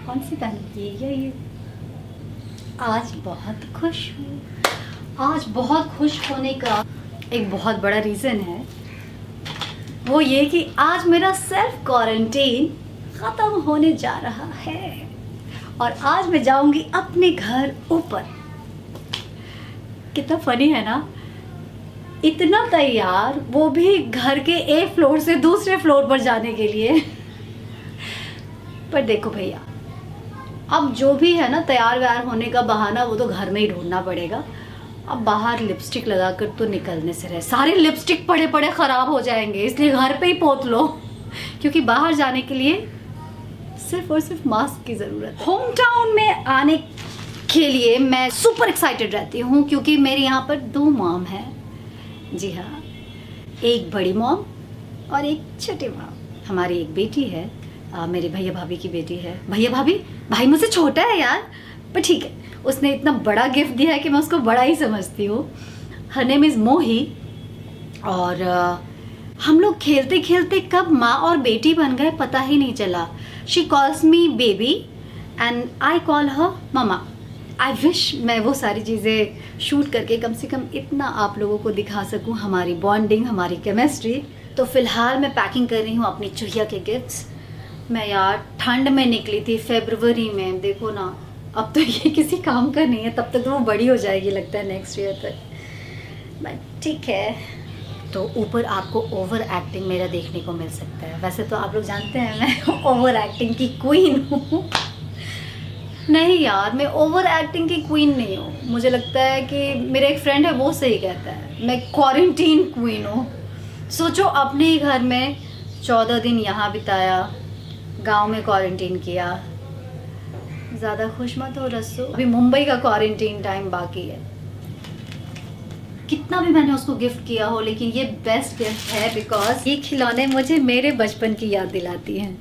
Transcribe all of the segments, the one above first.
कौन सी पहन की है ये? आज बहुत खुश हूँ। आज बहुत खुश होने का एक बहुत बड़ा रीज़न है, वो ये कि आज मेरा सेल्फ क्वारंटीन ख़त्म होने जा रहा है और आज मैं जाऊंगी अपने घर ऊपर। कितना फनी है ना, इतना तैयार, वो भी घर के एक फ्लोर से दूसरे फ्लोर पर जाने के लिए। पर देखो भैया, अब जो भी है ना तैयार व्यार होने का बहाना वो तो घर में ही ढूंढना पड़ेगा। अब बाहर लिपस्टिक लगाकर तो निकलने से रहे, सारे लिपस्टिक पड़े पड़े ख़राब हो जाएंगे, इसलिए घर पे ही पोत लो, क्योंकि बाहर जाने के लिए सिर्फ और सिर्फ मास्क की ज़रूरत है। होम टाउन में आने के लिए मैं सुपर एक्साइटेड रहती हूँ, क्योंकि मेरे यहाँ पर 2 मॉम हैं। जी हाँ, एक बड़ी मॉम और एक छोटी मॉम। हमारी एक बेटी है, मेरे भैया भाभी की बेटी है। भैया भाभी, भाई मुझसे छोटा है यार, पर ठीक है, उसने इतना बड़ा गिफ्ट दिया है कि मैं उसको बड़ा ही समझती हूँ। हर नेम इज़ मोही। और हम लोग खेलते खेलते कब माँ और बेटी बन गए पता ही नहीं चला। She calls me baby and I call her mama. I wish मैं वो सारी चीज़ें शूट करके कम से कम इतना आप लोगों को दिखा सकूं, हमारी बॉन्डिंग, हमारी केमिस्ट्री। तो फ़िलहाल मैं पैकिंग कर रही हूँ अपनी चुहिया के गिफ्ट्स। मैं यार ठंड में निकली थी फरवरी में, देखो ना, अब तो ये किसी काम का नहीं है, तब तक तो वो बड़ी हो जाएगी लगता है नेक्स्ट ईयर तक। बट ठीक है। तो ऊपर आपको ओवर एक्टिंग मेरा देखने को मिल सकता है। वैसे तो आप लोग जानते हैं मैं ओवर एक्टिंग की क्वीन हूँ। नहीं यार, मैं ओवर एक्टिंग की क्वीन नहीं हूँ। मुझे लगता है कि मेरा एक फ्रेंड है वो सही कहता है, मैं क्वारंटीन क्वीन हूँ। सोचो, अपने ही घर में 14 दिन यहाँ बिताया, गांव में क्वारंटीन किया। ज़्यादा खुश मत हो रस्सू, अभी मुंबई का क्वारंटीन टाइम बाकी है। कितना भी मैंने उसको गिफ्ट किया हो, लेकिन ये बेस्ट गिफ्ट है बिकॉज ये खिलौने मुझे मेरे बचपन की याद दिलाती हैं।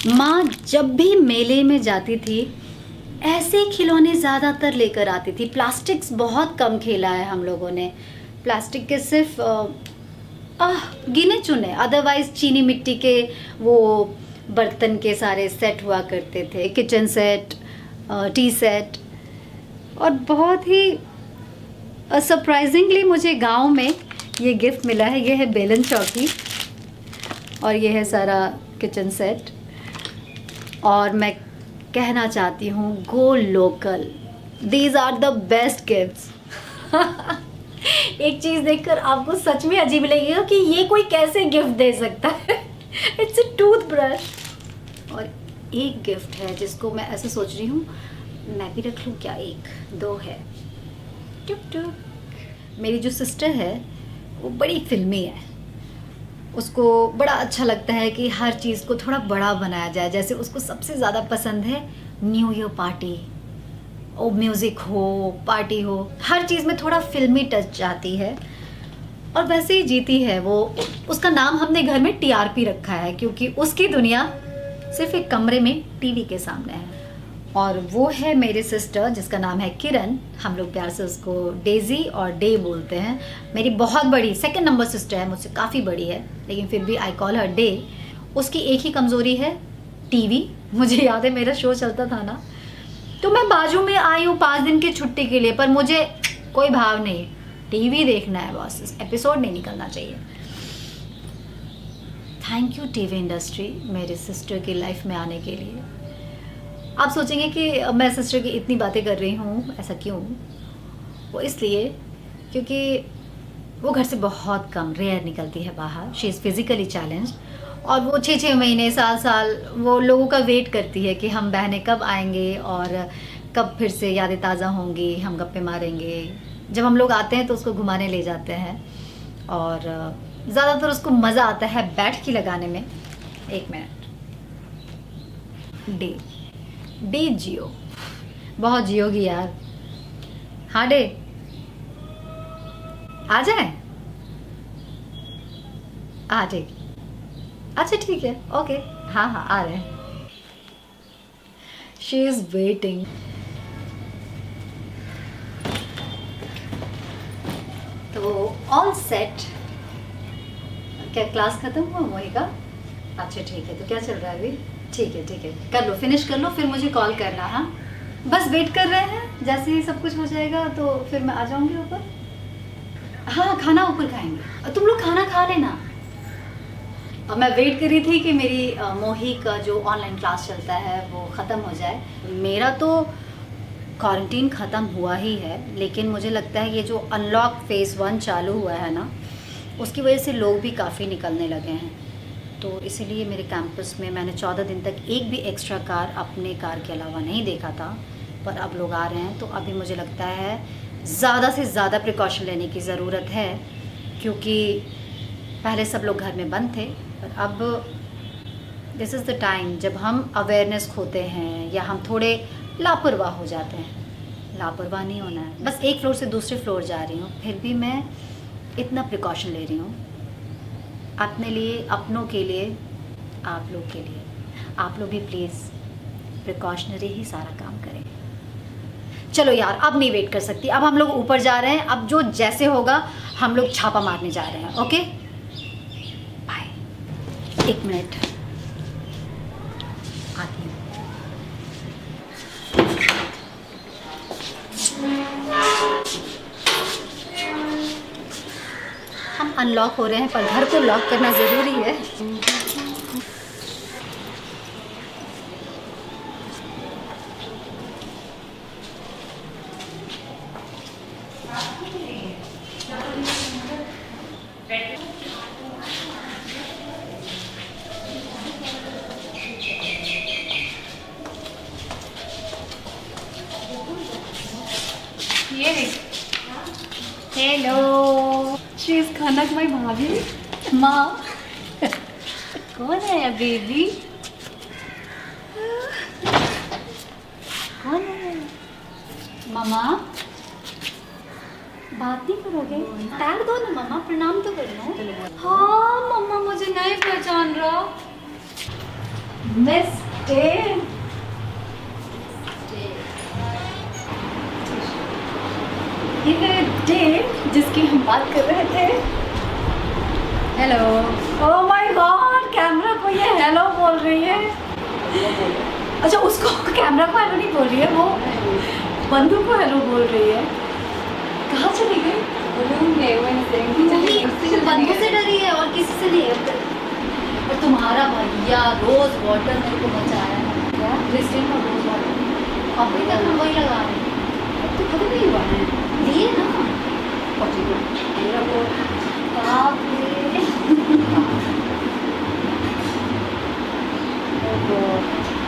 माँ जब भी मेले में जाती थी ऐसे खिलौने ज़्यादातर लेकर आती थी। प्लास्टिक्स बहुत कम खेला है हम लोगों ने, प्लास्टिक के सिर्फ गिने चुने, अदरवाइज चीनी मिट्टी के वो बर्तन के सारे सेट हुआ करते थे, किचन सेट, टी सेट। और बहुत ही सरप्राइजिंगली मुझे गांव में ये गिफ्ट मिला है। ये है बेलन चौकी और ये है सारा किचन सेट। और मैं कहना चाहती हूँ, go local, these are the best gifts. एक चीज़ देखकर आपको सच में अजीब लगेगा कि ये कोई कैसे गिफ्ट दे सकता है। It's a toothbrush. और एक गिफ्ट है जिसको मैं ऐसे सोच रही हूँ मैं भी रख लूँ क्या, 1-2 है। टुक टुक। मेरी जो सिस्टर है वो बड़ी फिल्मी है, उसको बड़ा अच्छा लगता है कि हर चीज़ को थोड़ा बड़ा बनाया जाए। जैसे उसको सबसे ज़्यादा पसंद है न्यू ईयर पार्टी, ओ म्यूज़िक हो, पार्टी हो, हर चीज़ में थोड़ा फिल्मी टच आती है। और वैसे ही जीती है वो। उसका नाम हमने घर में टीआरपी रखा है, क्योंकि उसकी दुनिया सिर्फ एक कमरे में टीवी के सामने है। और वो है मेरी सिस्टर जिसका नाम है किरण। हम लोग प्यार से उसको डेजी और डे बोलते हैं। मेरी बहुत बड़ी 2nd नंबर सिस्टर है, मुझसे काफ़ी बड़ी है, लेकिन फिर भी आई कॉल हर डे। उसकी एक ही कमज़ोरी है, टीवी। मुझे याद है मेरा शो चलता था ना, तो मैं बाजू में आई हूँ 5 दिन की छुट्टी के लिए, पर मुझे कोई भाव नहीं, टीवी देखना है बस, एपिसोड नहीं निकलना चाहिए। थैंक यू टीवी इंडस्ट्री मेरे सिस्टर की लाइफ में आने के लिए। आप सोचेंगे कि मैं सिस्टर की इतनी बातें कर रही हूँ, ऐसा क्यों? वो इसलिए क्योंकि वो घर से बहुत कम, रेयर निकलती है बाहर। शी इज़ फिज़िकली चैलेंज्ड और वो 6-6 महीने, साल वो लोगों का वेट करती है कि हम बहनें कब आएंगे और कब फिर से यादें ताज़ा होंगी, हम गप्पे मारेंगे। जब हम लोग आते हैं तो उसको घुमाने ले जाते हैं और ज़्यादातर उसको मज़ा आता है बैठ के लगाने में। 1 मिनट। डे जियो, बहुत जियोगी यार। हाँ डे, आ जाए, आ जाएगी। अच्छा ठीक है, ओके, हाँ हाँ आ रहे हैं। She is waiting. तो ऑल सेट। क्या क्लास खत्म हुआ मोही का? अच्छा ठीक है, तो क्या चल रहा है अभी? ठीक है ठीक है, कर लो, फिनिश कर लो, फिर मुझे कॉल करना। हाँ बस वेट कर रहे हैं, जैसे ही सब कुछ हो जाएगा तो फिर मैं आ जाऊंगी ऊपर। हाँ खाना ऊपर खाएंगे, तुम लोग खाना खा लेना। अब मैं वेट कर रही थी कि मेरी मोही का जो ऑनलाइन क्लास चलता है वो ख़त्म हो जाए। मेरा तो क्वारंटीन ख़त्म हुआ ही है, लेकिन मुझे लगता है ये जो अनलॉक फेज़ 1 चालू हुआ है ना, उसकी वजह से लोग भी काफ़ी निकलने लगे हैं। तो इसीलिए मेरे कैंपस में मैंने 14 दिन तक एक भी एक्स्ट्रा कार अपने कार के अलावा नहीं देखा था, पर अब लोग आ रहे हैं। तो अभी मुझे लगता है ज़्यादा से ज़्यादा प्रिकॉशन लेने की ज़रूरत है, क्योंकि पहले सब लोग घर में बंद थे, पर अब दिस इज़ द टाइम जब हम अवेयरनेस खोते हैं या हम थोड़े लापरवाह हो जाते हैं। लापरवाह नहीं होना है, बस एक फ्लोर से दूसरे फ्लोर जा रही हूँ, फिर भी मैं इतना प्रिकॉशन ले रही हूँ अपने लिए, अपनों के लिए, आप लोग के लिए। आप लोग भी प्लीज़ प्रिकॉशनरी ही सारा काम करें। चलो यार अब नहीं वेट कर सकती, अब हम लोग ऊपर जा रहे हैं। अब जो जैसे होगा हम लोग छापा मारने जा रहे हैं। Okay bye. 1 मिनट आती हूँ। हम अनलॉक हो रहे हैं, पर घर को लॉक करना ज़रूरी है। हेलो, शी इज खनक माई भाभी। माँ कौन है बेबी? कौन है? मामा बात नहीं करोगे? टैग दो ना मामा, प्रणाम तो कर लो। हाँ मामा मुझे नहीं पहचान रहा। Miss day. ये मेरे डे जिसकी हम बात कर रहे थे। Hello. Oh my God, camera को ये हेलो बोल रही है। अच्छा उसको कैमरा को हेलो नहीं बोल रही है, वो बंधु को हेलो बोल रही है। कहाँ चली गई? बंधु से डरी है और किसी से नहीं है। और तुम्हारा भैया रोज वाटर मेरे को बचाया है यार, क्रिस्टीन का रोज वाटर अभी तक हम वही लगा रहे हैं। तो खत्म नहीं हुआ है, दिए ना मेरा को। बाप रे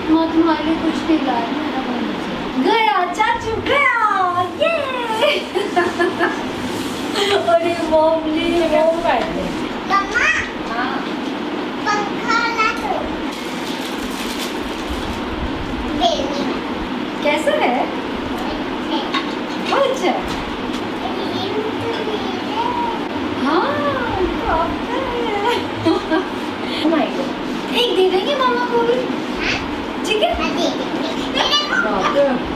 हाँ तुम्हारे लिए कुछ नहीं लाया। गया चाचू गया, ये अरे बॉबली वो मम्मा हाँ पंखा ला दो। बेबी कैसा है? बहुत अच्छा। हाँ प्रॉपर है। Oh my God, एक दे देंगे मामा को भी, ठीक है?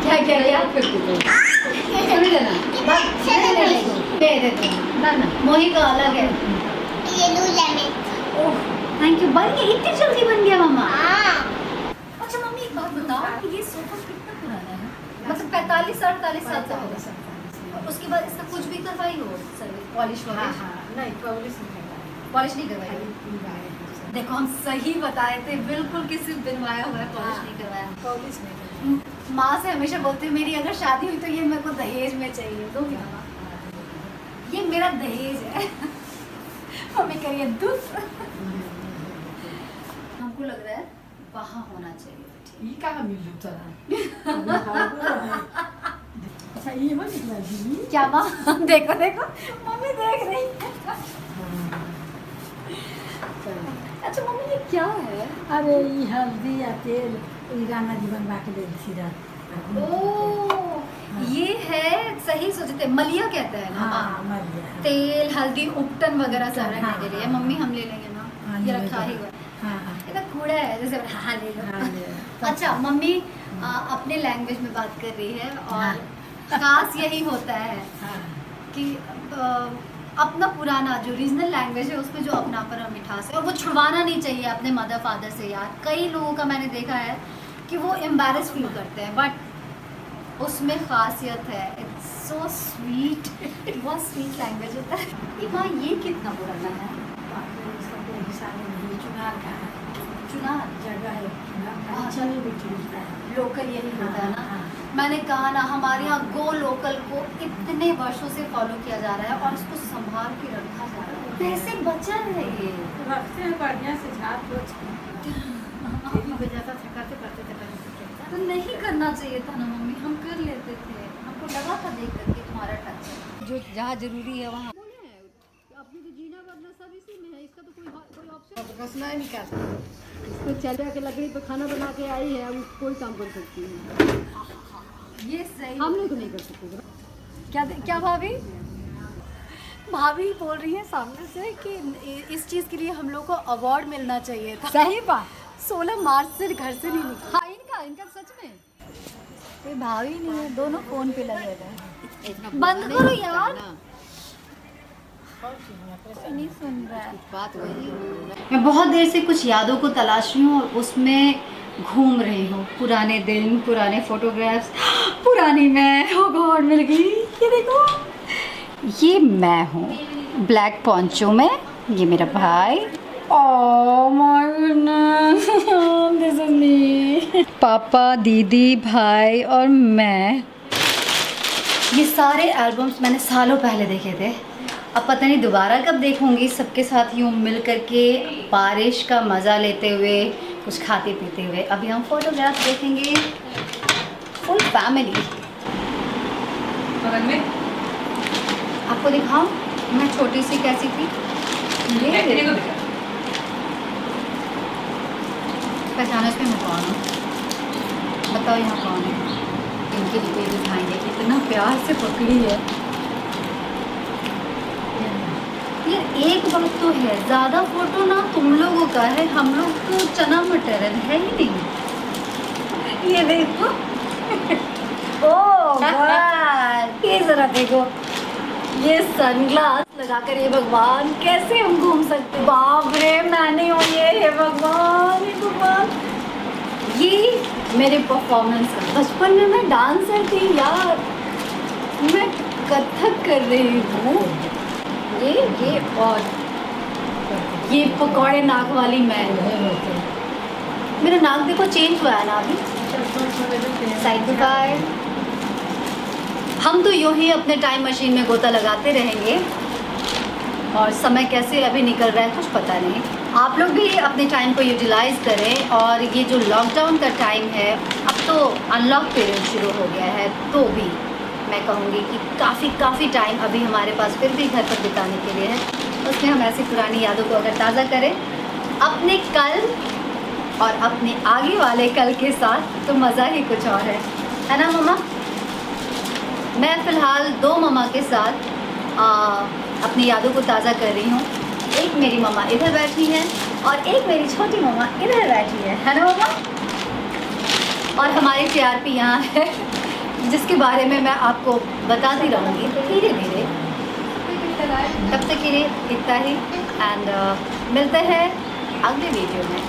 क्या क्या क्या फिर थोड़ी देना, बस दे देते हैं ना ना। मोही का अलग है। ओह थैंक यू, बन गया, इतनी जल्दी बन गया मामा। अच्छा मम्मी एक बात बताओ, ये सोफा कितना पुराना है? मतलब 45-48 साल का होगा। और उसके बाद इसका कुछ भी करवाई हो सर्विस, पॉलिश वगैरह? नहीं पॉलिश पॉलिश नहीं करवाई। देखो हम सही बताए थे, बिल्कुल किसी बनवाया हुआ है, पॉलिश नहीं करवाया। पॉलिश नहीं। माँ से हमेशा बोलती हूँ मेरी अगर शादी हुई तो ये मेरे को दहेज में चाहिए, दोगे मामा? ये मेरा दहेज है। मम्मी करिए दुख। हमको लग रहा है वहाँ होना चाहिए। ये कहाँ मिल रहा है? अच्छा ये मत निकला दी। क्या माँ? देखो देखो मम्मी देख रही है। अच्छा मम्मी ये क्या है? अरे ये हल्दी या तेल ये गाना जी बनवा के दे दी रात। ओ ये है, सही सोचते, मलिया कहते हैं ना। हाँ मलिया। तेल हल्दी उपटन वगैरह सब रखने हाँ, के लिए। हाँ, मम्मी हम ले लेंगे ना, हाँ, ये ले रखा ही लो। हुआ। हाँ हाँ ये तो कूड़ा है जैसे। हाँ ले लो। हाँ, ले लो। अच्छा मम्मी अपने लैंग्वेज में बात कर रही है, और हाँ। खास यही होता है हाँ कि अपना पुराना जो रीजनल लैंग्वेज है उसमें जो अपनापन और मिठास है, और वो छुड़वाना नहीं चाहिए अपने मदर फादर से यार। कई लोगों का मैंने देखा है कि वो एम्बैरस फील करते हैं, बट उसमें खासियत है। इट्स सो स्वीट, बहुत स्वीट लैंग्वेज होता है। ये माँ, ये कितना पुराना है? इसका कोई हिसाब नहीं, चुनार का है, चुनार जगह है, हाँ। चल भी मिलता है। लोकल यही होता है ना। हाँ। मैंने कहा ना, हमारे यहाँ गो लोकल को इतने वर्षों से फॉलो किया जा रहा है और इसको संभाल के रखा जा रहा है। कैसे बचा है ये? रखते हैं बढ़िया से झाड़ पोछ के। तो नहीं करना चाहिए था ना मम्मी, हम कर लेते थे। हमको लगा था देख करके तुम्हारा टच है, जो जहाँ जरूरी है वहाँ। अपने तो जीना बदना सब इसी में है, इसका तो कोई ऑप्शन कसना ही नहीं कर सकते। इसको चल के लकड़ी पे खाना बना के आई है, अब कोई काम कर सकती है। ये सही। हम लोग तो नहीं कर सकते। क्या भाभी बोल रही हैं सामने से कि इस चीज़ के लिए हम लोग को अवार्ड मिलना चाहिए था। सही बात। 16 मार्च से घर से नहीं निकला। हाँ, इनका सच में कोई भाभी नहीं है, दोनों फोन पे लगे हुए हैं। बंद नहीं करो होता है यार, ना। कोई नहीं सुन रहा है। बात वही। मैं बहुत देर से कुछ यादों को तलाश रही हूँ और उसमें घूम रही हूँ। पुराने दिन, पुराने फोटोग्राफ्स, पुरानी मैं। ओ गॉड, मिल गई। ये देखो, ये मैं हूँ ब्लैक पॉन्चो में, ये मेरा भाई। Oh my goodness, this is me. पापा, दीदी, भाई और मैं। ये सारे एल्बम्स मैंने सालों पहले देखे थे। अब पता नहीं दोबारा कब देखूंगी सबके साथ यूँ मिल करके, बारिश का मज़ा लेते हुए, कुछ खाते पीते हुए। अभी हम फोटोग्राफ देखेंगे, फुल फैमिली। आपको दिखाऊं मैं छोटी सी कैसी थी? ये पहचानो इसमें मैं कौन हूँ? बताओ यहाँ कौन है? इनके लिए दिखाएंगे। इतना प्यार से पकड़ी है। यार एक बात तो है, ज़्यादा फोटो ना तुम लोगों का है, हम लोग तो चना मटर है ही नहीं। ये देखो। ओह गॉड, ये ज़रा देखो, ये सनग्लास लगाकर, ये भगवान कैसे हम घूम सकते? बाप रे, मैं नहीं हूँ ये। हे भगवान, हे भगवान। ये मेरे परफॉर्मेंस का, बचपन में मैं डांसर थी यार, मैं कथक कर रही हूँ। ये और ये पकौड़े नाक वाली मैं। मेरा नाक देखो चेंज हुआ है ना अभी, साइड। हम तो यूँ ही अपने टाइम मशीन में गोता लगाते रहेंगे और समय कैसे अभी निकल रहा है कुछ पता नहीं। आप लोग भी अपने टाइम को यूटिलाइज़ करें। और ये जो लॉकडाउन का टाइम है, अब तो अनलॉक पीरियड शुरू हो गया है, तो भी मैं कहूँगी कि काफ़ी टाइम अभी हमारे पास फिर भी घर पर बिताने के लिए है। उसमें हम ऐसी पुरानी यादों को अगर ताज़ा करें अपने कल और अपने आगे वाले कल के साथ, तो मज़ा ही कुछ और है ना मम्मा? मैं फ़िलहाल 2 मम्मा के साथ अपनी यादों को ताज़ा कर रही हूँ। एक मेरी मम्मा इधर बैठी है और एक मेरी छोटी मम्मा इधर बैठी है ना मम्मा? और हमारी TRP यहाँ है, जिसके बारे में मैं आपको बताती रहूँगी धीरे धीरे। तब तक के लिए इतना ही, एंड मिलते हैं अगले वीडियो में।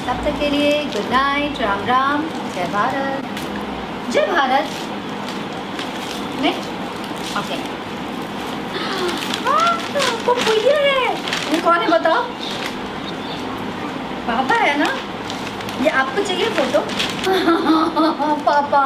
तब तक के लिए गुड नाइट, राम राम, जय भारत। जय भारत। Next okay. पप्पू ये है, ये कौन है बताओ? पापा है ना? ये आपको चाहिए फोटो? पापा